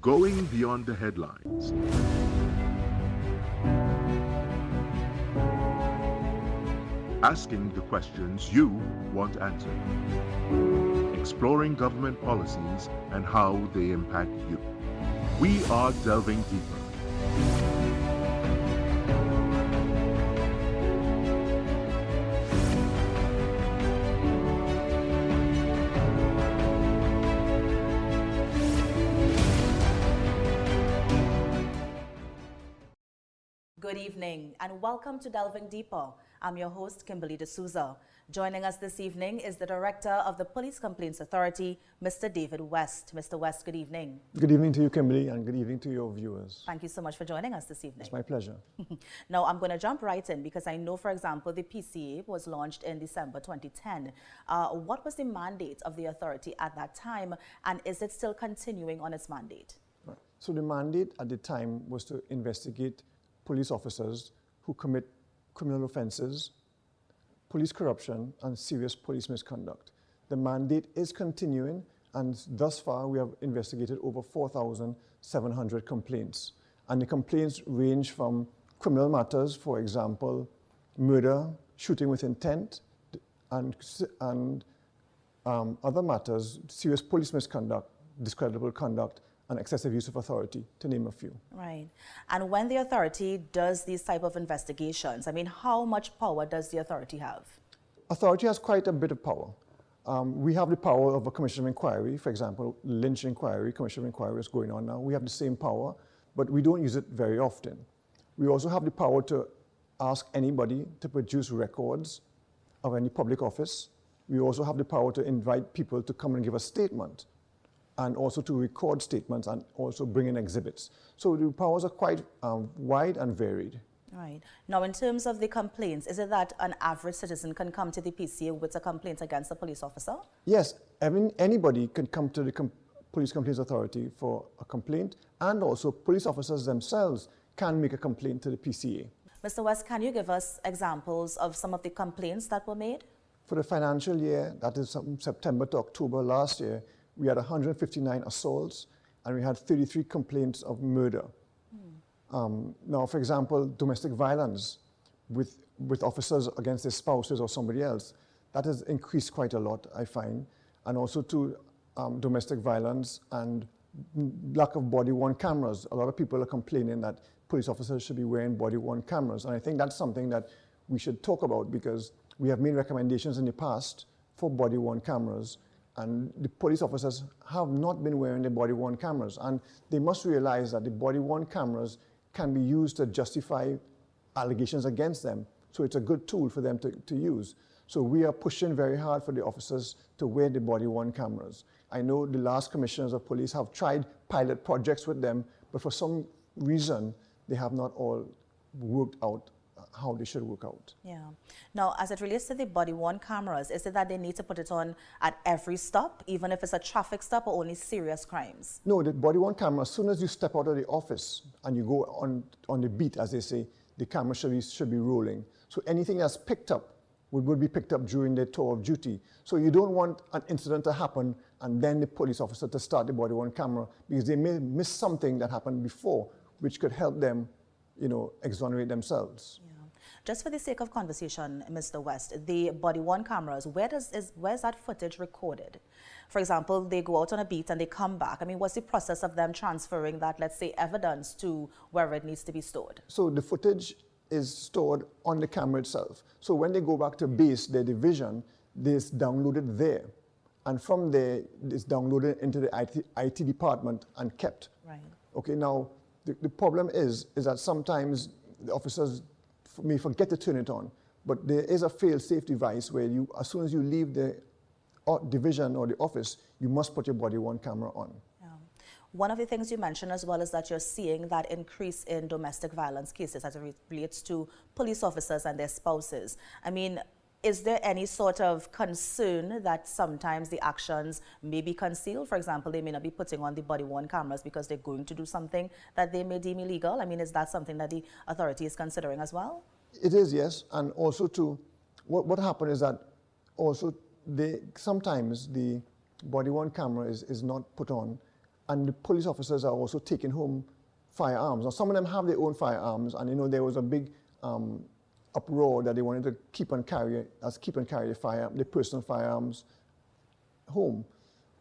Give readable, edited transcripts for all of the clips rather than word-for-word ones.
Going beyond the headlines. Asking the questions you want answered. Exploring government policies and how they impact you. We are delving deeper. Good evening and welcome to Delving Deeper. I'm your host, Kimberly D'Souza. Joining us this evening is the Director of the Police Complaints Authority, Mr. David West. Mr. West, good evening. Good evening to you, Kimberly, and good evening to your viewers. Thank you so much for joining us this evening. It's my pleasure. Now, I'm going to jump right in because I know, for example, the PCA was launched in December 2010. What was the mandate of the authority at that time, and is it still continuing on its mandate? Right. So the mandate at the time was to investigate police officers who commit criminal offenses, police corruption, and serious police misconduct. The mandate is continuing, and thus far we have investigated over 4,700 complaints. And the complaints range from criminal matters, for example, murder, shooting with intent, and other matters, serious police misconduct, discreditable conduct, and excessive use of authority, to name a few. Right. And when the authority does these type of investigations, I mean, how much power does the authority have? Authority has quite a bit of power. We have the power of a commission of inquiry. For example, Lynch inquiry, commission of inquiry is going on now. We have the same power, but we don't use it very often. We also have the power to ask anybody to produce records of any public office. We also have the power to invite people to come and give a statement, and also to record statements and also bring in exhibits. So the powers are quite wide and varied. Right. Now, in terms of the complaints, is it that an average citizen can come to the PCA with a complaint against a police officer? Yes, anybody can come to the Police Complaints Authority for a complaint, and also police officers themselves can make a complaint to the PCA. Mr. West, can you give us examples of some of the complaints that were made? For the financial year, that is from September to October last year, we had 159 assaults, and we had 33 complaints of murder. Now, for example, domestic violence with officers against their spouses or somebody else, that has increased quite a lot, I find. And also to domestic violence and lack of body-worn cameras. A lot of people are complaining that police officers should be wearing body-worn cameras. And I think that's something that we should talk about, because we have made recommendations in the past for body-worn cameras, and the police officers have not been wearing the body-worn cameras. And they must realize that the body-worn cameras can be used to justify allegations against them. So it's a good tool for them to use. So we are pushing very hard for the officers to wear the body-worn cameras. I know the last commissioners of police have tried pilot projects with them, but for some reason, they have not all worked out how they should work out. Yeah. Now, as it relates to the body-worn cameras, is it that they need to put it on at every stop, even if it's a traffic stop, or only serious crimes? No, the body-worn camera, as soon as you step out of the office and you go on the beat, as they say, the camera should be rolling. So anything that's picked up would be picked up during their tour of duty. So you don't want an incident to happen and then the police officer to start the body-worn camera, because they may miss something that happened before, which could help them, exonerate themselves. Yeah. Just for the sake of conversation, Mr. West, the body-worn cameras, where's that footage recorded? For example, they go out on a beat and they come back. I mean, what's the process of them transferring that, let's say, evidence to wherever it needs to be stored? So the footage is stored on the camera itself. So when they go back to base, their division, it's downloaded there. And from there, it's downloaded into the IT department and kept. Right. Okay, now, the problem is that sometimes the officers may forget to turn it on, but there is a fail-safe device where as soon as you leave the division or the office, you must put your body-worn camera on. Yeah. One of the things you mentioned as well is that you're seeing that increase in domestic violence cases as it relates to police officers and their spouses. I mean, is there any sort of concern that sometimes the actions may be concealed? For example, they may not be putting on the body-worn cameras because they're going to do something that they may deem illegal. I mean, is that something that the authority is considering as well? It is, yes. And also what happened is that also sometimes the body-worn camera is not put on, And the police officers are also taking home firearms. Now, some of them have their own firearms, and there was a big uproar that they wanted to keep and carry the personal firearms home.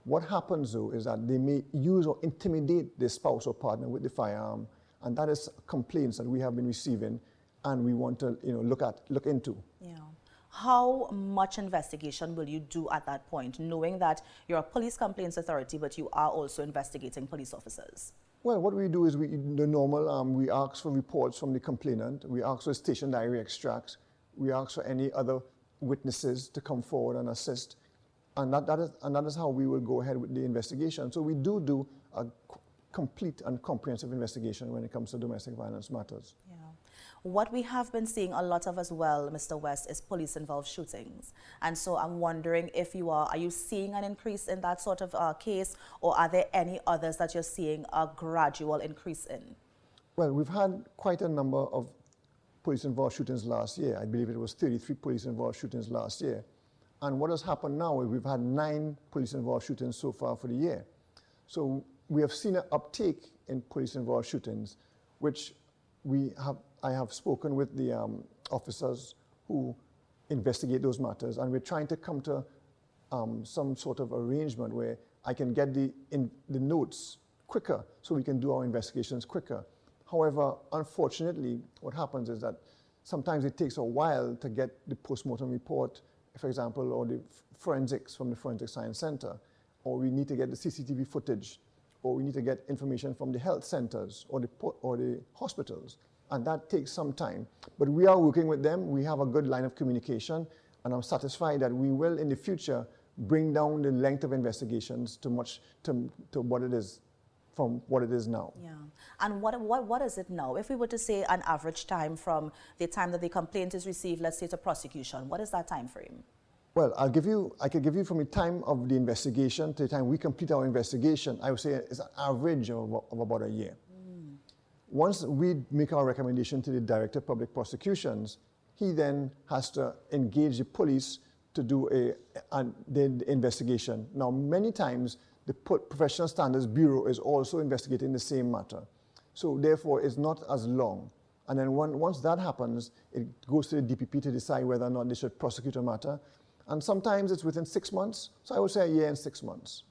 What happens though is that they may use or intimidate their spouse or partner with the firearm, and that is complaints that we have been receiving, and we want to look into. Yeah. How much investigation will you do at that point, knowing that you're a police complaints authority, but you are also investigating police officers? Well, what we do is we ask for reports from the complainant, we ask for station diary extracts, we ask for any other witnesses to come forward and assist, and that is how we will go ahead with the investigation. So we do a complete and comprehensive investigation when it comes to domestic violence matters. Yeah. What we have been seeing a lot of as well, Mr. West, is police-involved shootings. And so I'm wondering if are you seeing an increase in that sort of case, or are there any others that you're seeing a gradual increase in? Well, we've had quite a number of police-involved shootings last year. I believe it was 33 police-involved shootings last year. And what has happened now is we've had 9 police-involved shootings so far for the year. So we have seen an uptake in police-involved shootings, which I have spoken with the officers who investigate those matters, and we're trying to come to some sort of arrangement where I can get the notes quicker so we can do our investigations quicker. However, unfortunately, what happens is that sometimes it takes a while to get the postmortem report, for example, or the forensics from the Forensic Science Center, or we need to get the CCTV footage, or we need to get information from the health centers or the hospitals. And that takes some time. But we are working with them. We have a good line of communication, and I'm satisfied that we will, in the future, bring down the length of investigations to what it is, from what it is now. Yeah. And what is it now? If we were to say an average time from the time that the complaint is received, let's say to prosecution, what is that time frame? Well, I could give you from the time of the investigation to the time we complete our investigation, I would say it's an average of about a year. Once we make our recommendation to the Director of Public Prosecutions, he then has to engage the police to do the investigation. Now, many times, the Professional Standards Bureau is also investigating the same matter. So therefore, it's not as long. And then once that happens, it goes to the DPP to decide whether or not they should prosecute a matter. And sometimes it's within 6 months. So I would say a year and 6 months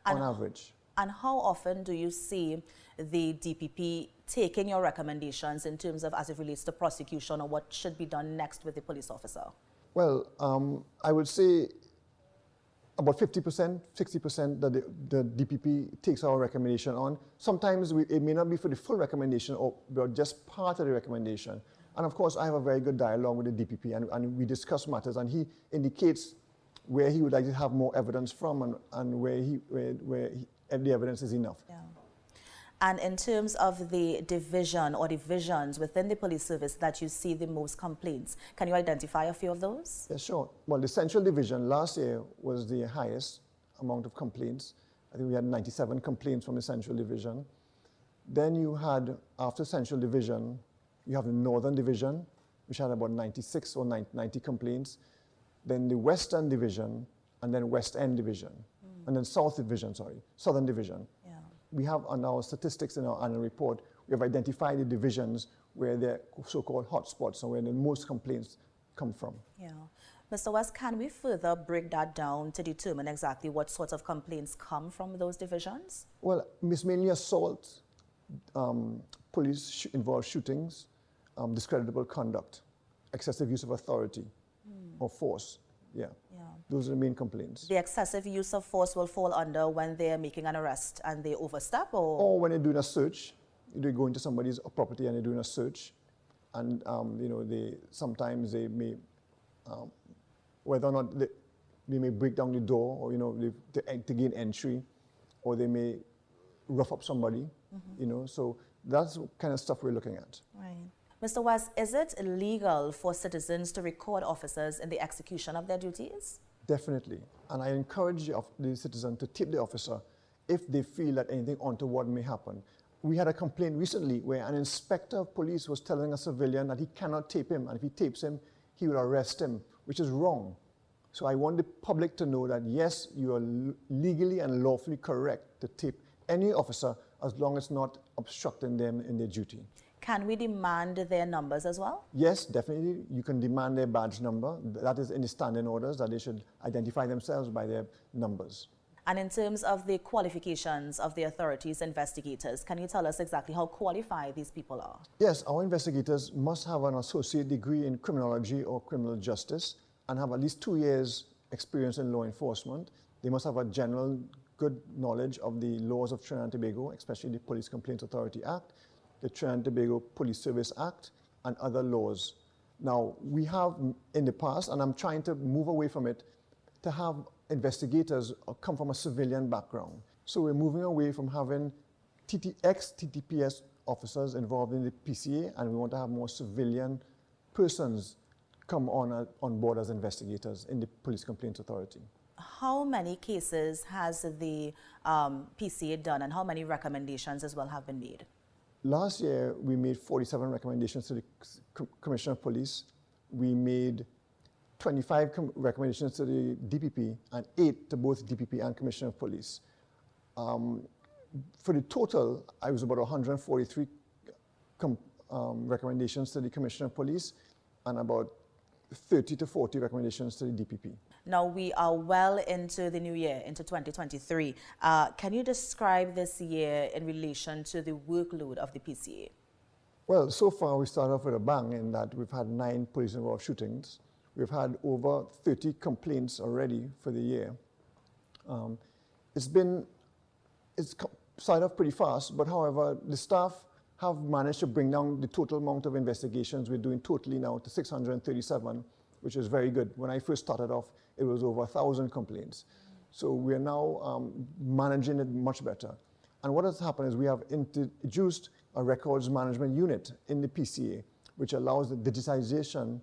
on average. And how often do you see the DPP taking your recommendations in terms of as it relates to prosecution or what should be done next with the police officer? Well, I would say about 50%, 60% that the DPP takes our recommendation on. Sometimes it may not be for the full recommendation but just part of the recommendation. And of course, I have a very good dialogue with the DPP, and we discuss matters, and he indicates where he would like to have more evidence from and where the evidence is enough. Yeah. And in terms of the division or divisions within the police service that you see the most complaints, can you identify a few of those? Yeah, sure. Well, the Central Division last year was the highest amount of complaints. I think we had 97 complaints from the Central Division. Then you had, after Central Division, you have the Northern Division, which had about 96 or 90 complaints. Then the Western Division, and then West End Division. And then Southern Division. Yeah. We have on our statistics in our annual report, we have identified the divisions where the so-called hotspots and where the most complaints come from. Yeah. Mr. West, can we further break that down to determine exactly what sorts of complaints come from those divisions? Well, it's mainly assault, police-involved shootings, discreditable conduct, excessive use of authority or force. Yeah. Those are the main complaints. The excessive use of force will fall under when they're making an arrest and they overstep, or when they're doing a search. They go into somebody's property and they're doing a search, and sometimes they may, whether or not they may break down the door, or to gain entry, or they may rough up somebody. So that's the kind of stuff we're looking at. Right. Mr. West, is it illegal for citizens to record officers in the execution of their duties? Definitely. And I encourage the citizen to tip the officer if they feel that anything untoward may happen. We had a complaint recently where an inspector of police was telling a civilian that he cannot tape him, and if he tapes him, he will arrest him, which is wrong. So I want the public to know that yes, you are legally and lawfully correct to tape any officer as long as not obstructing them in their duty. Can we demand their numbers as well? Yes, definitely. You can demand their badge number. That is in the standing orders, that they should identify themselves by their numbers. And in terms of the qualifications of the authorities' investigators, can you tell us exactly how qualified these people are? Yes, our investigators must have an associate degree in criminology or criminal justice and have at least 2 years experience in law enforcement. They must have a general good knowledge of the laws of Trinidad and Tobago, especially the Police Complaints Authority Act, the Trinidad and Tobago Police Service Act, and other laws. Now, we have in the past, and I'm trying to move away from it, to have investigators come from a civilian background. So we're moving away from having ex-TTPS officers involved in the PCA, and we want to have more civilian persons come on board as investigators in the Police Complaints Authority. How many cases has the PCA done, and how many recommendations as well have been made? Last year, we made 47 recommendations to the Commissioner of Police. We made 25 recommendations to the DPP and 8 to both DPP and Commissioner of Police. For the total, I was about 143 recommendations to the Commissioner of Police and about 30 to 40 recommendations to the DPP. Now we are well into the new year, into 2023. Can you describe this year in relation to the workload of the PCA? Well, so far we started off with a bang in that we've had 9 police-involved shootings. We've had over 30 complaints already for the year. It's started off pretty fast, but however, the staff have managed to bring down the total amount of investigations we're doing totally now to 637, which is very good. When I first started off, it was over 1,000 complaints. So we're now managing it much better. And what has happened is we have introduced a records management unit in the PCA, which allows the digitization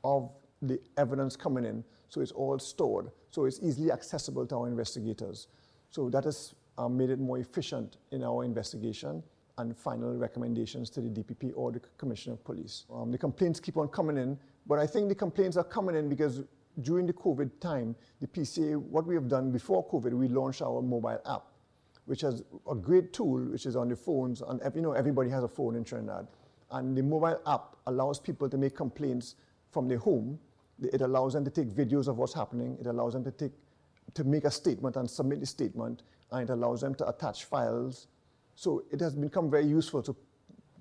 of the evidence coming in, so it's all stored, so it's easily accessible to our investigators. So that has made it more efficient in our investigation and final recommendations to the DPP or the Commissioner of Police. The complaints keep on coming in, but I think the complaints are coming in because during the COVID time, the PCA, what we have done before COVID, we launched our mobile app, which has a great tool, which is on the phones, and everybody has a phone in Trinidad. And the mobile app allows people to make complaints from their home. It allows them to take videos of what's happening. It allows them to make a statement and submit the statement, and it allows them to attach files. So it has become very useful to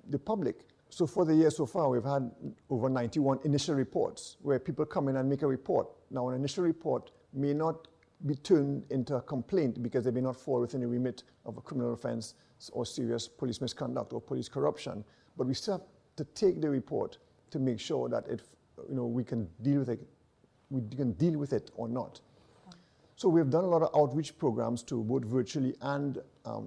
the public. So for the year so far, we've had over 91 initial reports where people come in and make a report. Now, an initial report may not be turned into a complaint because they may not fall within the remit of a criminal offense or serious police misconduct or police corruption. But we still have to take the report to make sure that we can deal with it or not. So we've done a lot of outreach programs too, both virtually and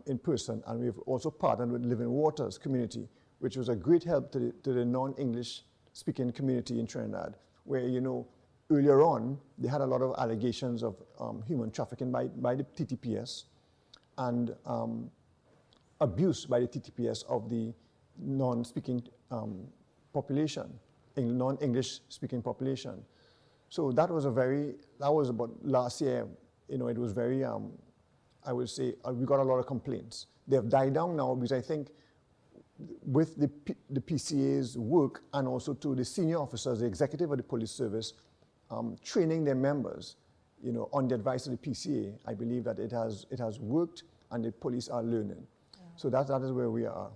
in person, and we've also partnered with Living Waters community, which was a great help to the non-English speaking community in Trinidad, where earlier on they had a lot of allegations of human trafficking by the TTPS and abuse by the TTPS of the non-speaking population, non-English speaking population. So that was about last year. It was very, I would say, we got a lot of complaints. They have died down now because I think with the PCA's work and also to the senior officers, the executive of the police service, training their members, on the advice of the PCA, I believe that it has worked and the police are learning. Yeah. So that is where we are.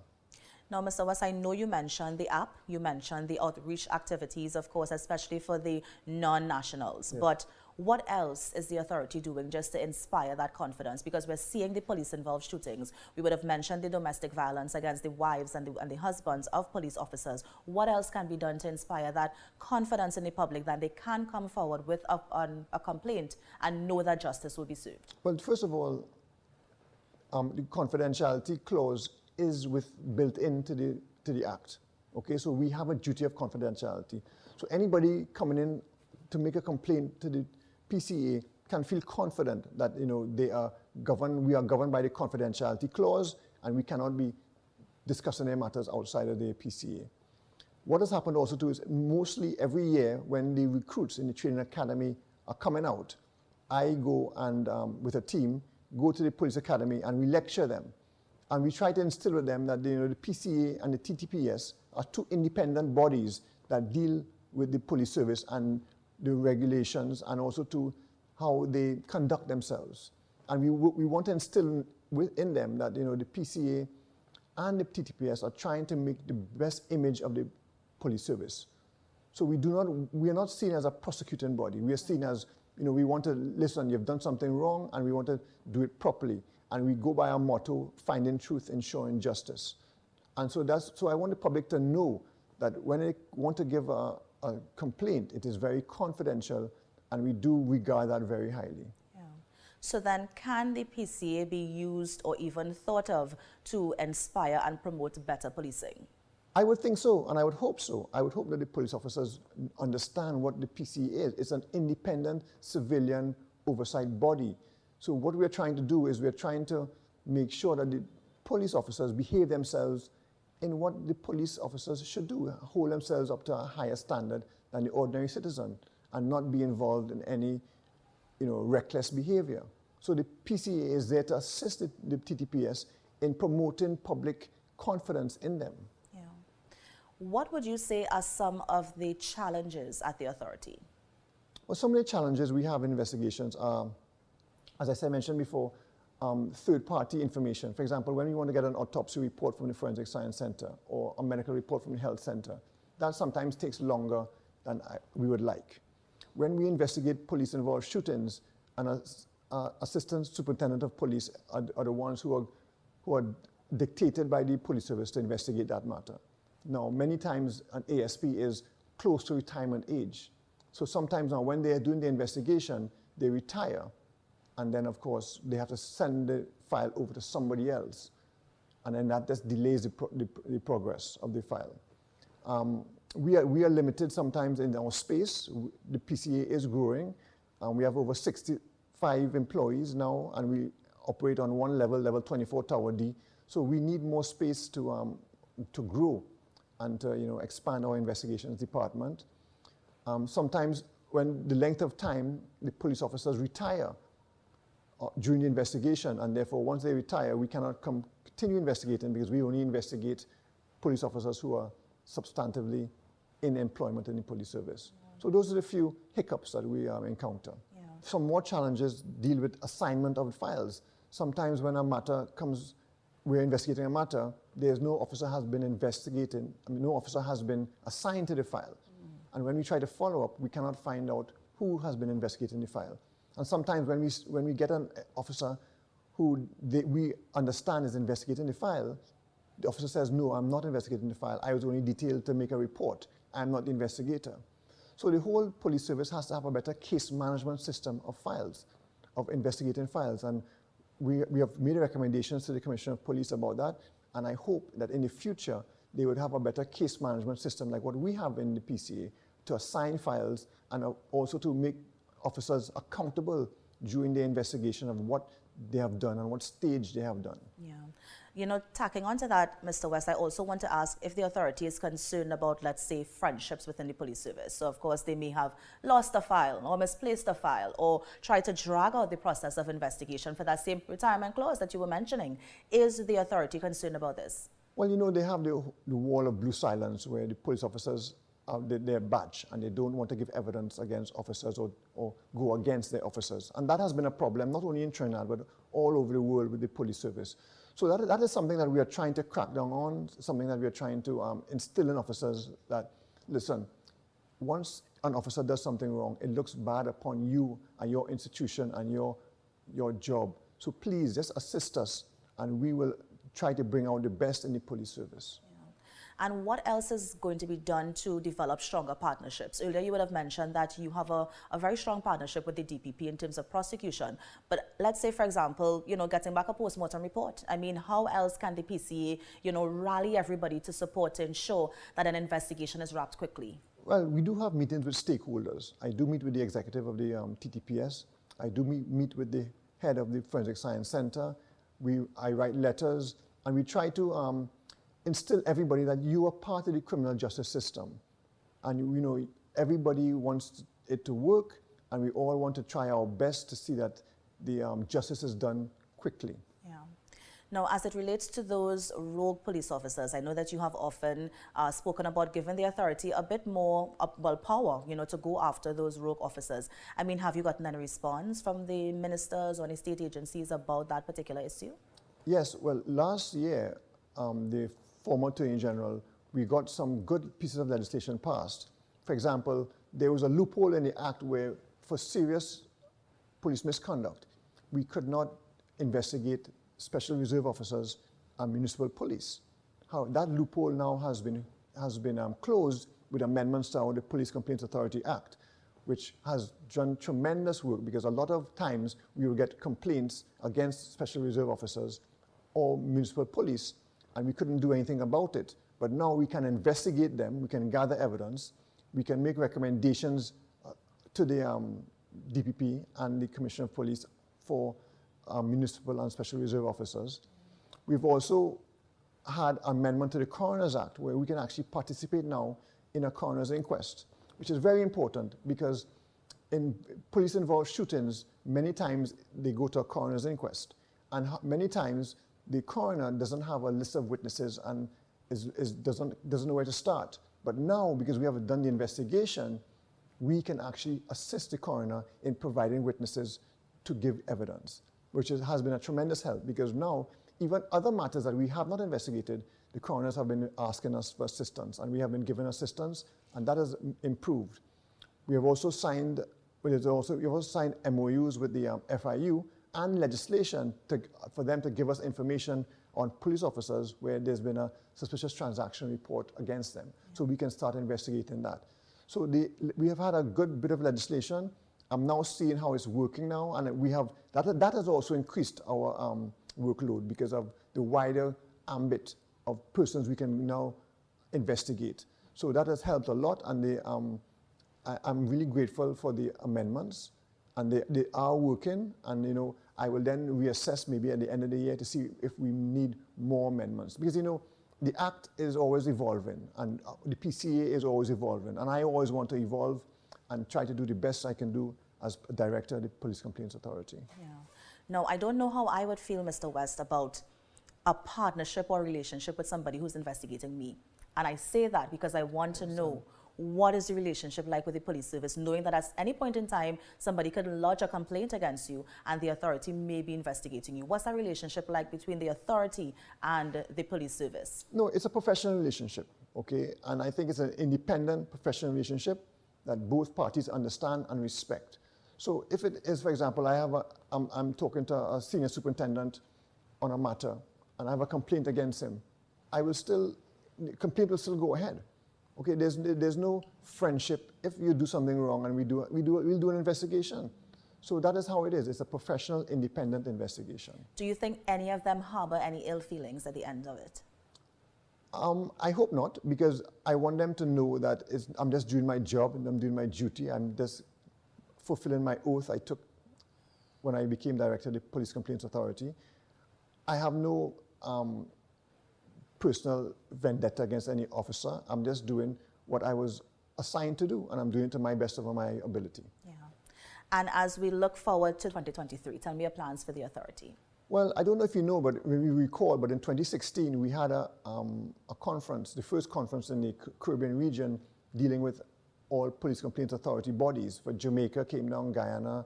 Now, Mr. West, I know you mentioned the app, you mentioned the outreach activities, of course, especially for the non-nationals. Yeah. But what else is the authority doing just to inspire that confidence? Because we're seeing the police-involved shootings. We would have mentioned the domestic violence against the wives and the husbands of police officers. What else can be done to inspire that confidence in the public that they can come forward with a complaint and know that justice will be served? Well, first of all, the confidentiality clause is built into the act. Okay, so we have a duty of confidentiality. So anybody coming in to make a complaint to the PCA can feel confident that we are governed by the confidentiality clause, and we cannot be discussing their matters outside of the PCA. What has happened also too is mostly every year when the recruits in the training academy are coming out, I go and with a team go to the police academy and we lecture them And we try to instill with them that the PCA and the TTPS are two independent bodies that deal with the police service and the regulations and also to how they conduct themselves. And we want to instill within them that the PCA and the TTPS are trying to make the best image of the police service. So we are not seen as a prosecuting body. We are seen as, we want to listen, you've done something wrong and we want to do it properly. And we go by our motto, finding truth, ensuring justice. And so I want the public to know that when they want to give a complaint, it is very confidential and we do regard that very highly. Yeah. So then can the PCA be used or even thought of to inspire and promote better policing? I would think so, and I would hope so. I would hope that the police officers understand what the PCA is. It's an independent civilian oversight body. So what we're trying to do is we're trying to make sure that the police officers behave themselves in what the police officers should do, hold themselves up to a higher standard than the ordinary citizen and not be involved in any reckless behavior. So the PCA is there to assist the TTPS in promoting public confidence in them. Yeah. What would you say are some of the challenges at the authority? Well, some of the challenges we have in investigations are, as I mentioned before, third-party information. For example, when we want to get an autopsy report from the Forensic Science Center or a medical report from the health center, that sometimes takes longer than we would like. When we investigate police-involved shootings, and assistant superintendent of police are the ones who are dictated by the police service to investigate that matter. Now, many times an ASP is close to retirement age. So sometimes now when they are doing the investigation, they retire. And then, of course, they have to send the file over to somebody else. And then that just delays the progress of the file. We are limited sometimes in our space. The PCA is growing. We have over 65 employees now, and we operate on one level, level 24, Tower D. So we need more space to grow and to expand our investigations department. Sometimes when the length of time the police officers retire during the investigation, and therefore once they retire, we cannot continue investigating because we only investigate police officers who are substantively in employment in the police service. So those are the few hiccups that we encounter. Yeah. Some more challenges deal with assignment of files. Sometimes when a matter comes, we're investigating a matter, there's no officer has been investigating, no officer has been assigned to the file. And when we try to follow up, we cannot find out who has been investigating the file. And sometimes when we get an officer who we understand is investigating the file, the officer says, no, I'm not investigating the file. I was only detailed to make a report. I'm not the investigator. So the whole police service has to have a better case management system of files, of investigating files. And we have made recommendations to the Commissioner of Police about that. And I hope that in the future, they would have a better case management system like what we have in the PCA to assign files and also to make officers accountable during the investigation of what they have done and what stage they have done. Yeah. Tacking onto that, Mr. West, I also want to ask if the authority is concerned about, let's say, friendships within the police service. So, of course, they may have lost a file or misplaced a file or try to drag out the process of investigation for that same retirement clause that you were mentioning. Is the authority concerned about this? Well, they have the wall of blue silence where the police officers their badge and they don't want to give evidence against officers or go against their officers. And that has been a problem, not only in Trinidad, but all over the world with the police service. So that is something that we are trying to crack down on, something that we are trying to instill in officers that, listen, once an officer does something wrong, it looks bad upon you and your institution and your job. So please just assist us and we will try to bring out the best in the police service. And what else is going to be done to develop stronger partnerships? Earlier, you would have mentioned that you have a very strong partnership with the DPP in terms of prosecution. But let's say, for example, getting back a postmortem report. I mean, how else can the PCA, rally everybody to support to ensure that an investigation is wrapped quickly? Well, we do have meetings with stakeholders. I do meet with the executive of the TTPS. I do meet with the head of the Forensic Science Center. I write letters, and we try to instill everybody that you are part of the criminal justice system. And everybody wants it to work, and we all want to try our best to see that the justice is done quickly. Yeah. Now, as it relates to those rogue police officers, I know that you have often spoken about giving the authority a bit more power, to go after those rogue officers. I mean, have you gotten any response from the ministers or any state agencies about that particular issue? Yes, well, last year, the former Attorney General, we got some good pieces of legislation passed. For example, there was a loophole in the act where, for serious police misconduct, we could not investigate special reserve officers and municipal police. How that loophole now has been closed with amendments to the Police Complaints Authority Act, which has done tremendous work, because a lot of times we will get complaints against special reserve officers or municipal police, and we couldn't do anything about it. But now we can investigate them, we can gather evidence, we can make recommendations to the DPP and the Commissioner of Police for municipal and special reserve officers. We've also had amendment to the Coroner's Act, where we can actually participate now in a coroner's inquest, which is very important, because in police-involved shootings, many times they go to a coroner's inquest. And many times the coroner doesn't have a list of witnesses and doesn't know where to start. But now, because we have done the investigation, we can actually assist the coroner in providing witnesses to give evidence, which has been a tremendous help, because now even other matters that we have not investigated, the coroners have been asking us for assistance, and we have been given assistance, and that has improved. We have also signed, we've also signed MOUs with the FIU and legislation for them to give us information on police officers where there's been a suspicious transaction report against them, so we can start investigating that. So we have had a good bit of legislation. I'm now seeing how it's working now, and we have that has also increased our workload because of the wider ambit of persons we can now investigate. So that has helped a lot, and I'm really grateful for the amendments, and they are working, and I will then reassess maybe at the end of the year to see if we need more amendments, because the Act is always evolving, and the PCA is always evolving, and I always want to evolve and try to do the best I can do as a director of the Police Complaints Authority. Yeah. Now, I don't know how I would feel, Mr. West, about a partnership or relationship with somebody who's investigating me. And I say that because I want to know what is the relationship like with the police service, knowing that at any point in time, somebody could lodge a complaint against you and the authority may be investigating you. What's that relationship like between the authority and the police service? No, it's a professional relationship, okay? And I think it's an independent professional relationship that both parties understand and respect. So if it is, for example, I'm talking to a senior superintendent on a matter, and I have a complaint against him, the complaint will still go ahead. Okay, there's no friendship. If you do something wrong and we'll do an investigation. So that is how it is. It's a professional, independent investigation. Do you think any of them harbor any ill feelings at the end of it? I hope not, because I want them to know that I'm just doing my job and I'm doing my duty. I'm just fulfilling my oath I took when I became director of the Police Complaints Authority. I have no personal vendetta against any officer. I'm just doing what I was assigned to do, and I'm doing it to my best of my ability. Yeah. And as we look forward to 2023, tell me your plans for the authority. Well, I don't know if you know, but maybe you recall, but in 2016, we had a conference, the first conference in the Caribbean region dealing with all Police Complaints Authority bodies. For Jamaica, came down, Guyana,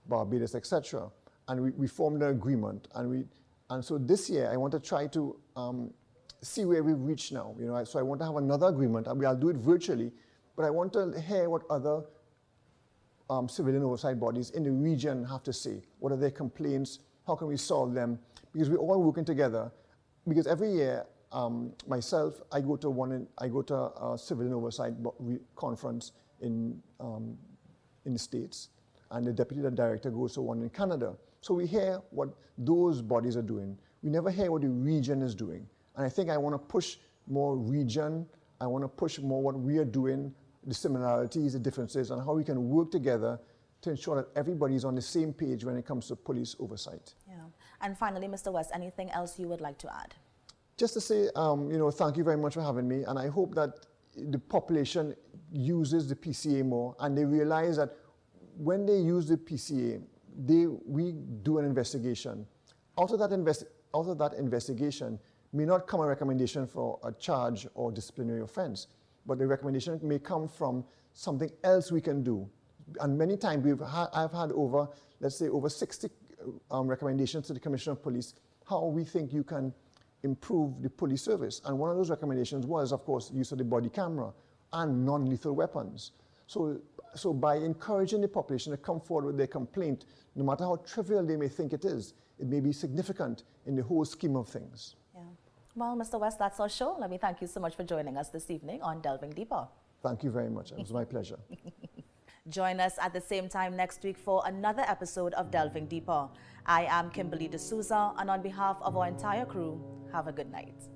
Barbados, etc. And we formed an agreement. And so this year, I want to try to see where we've reached now. So I want to have another agreement. I'll do it virtually, but I want to hear what other civilian oversight bodies in the region have to say. What are their complaints? How can we solve them? Because we're all working together. Because every year, myself, I go to a civilian oversight conference in the States, and the deputy director goes to one in Canada. So we hear what those bodies are doing. We never hear what the region is doing. And I think I want to push more region. I want to push more what we are doing, the similarities, the differences, and how we can work together to ensure that everybody's on the same page when it comes to police oversight. Yeah. And finally, Mr. West, anything else you would like to add? Just to say, thank you very much for having me, and I hope that the population uses the PCA more, and they realize that when they use the PCA, we do an investigation. Out of that out of that investigation may not come a recommendation for a charge or disciplinary offense, but the recommendation may come from something else we can do. And many times I've had over, let's say, over 60 recommendations to the Commissioner of Police how we think you can improve the police service. And one of those recommendations was, of course, use of the body camera and non-lethal weapons. So by encouraging the population to come forward with their complaint, no matter how trivial they may think it is, it may be significant in the whole scheme of things. Yeah. Well, Mr. West, that's our show. Let me thank you so much for joining us this evening on Delving Deeper. Thank you very much. It was my pleasure. Join us at the same time next week for another episode of Delving Deeper. I am Kimberly D'Souza, and on behalf of our entire crew, have a good night.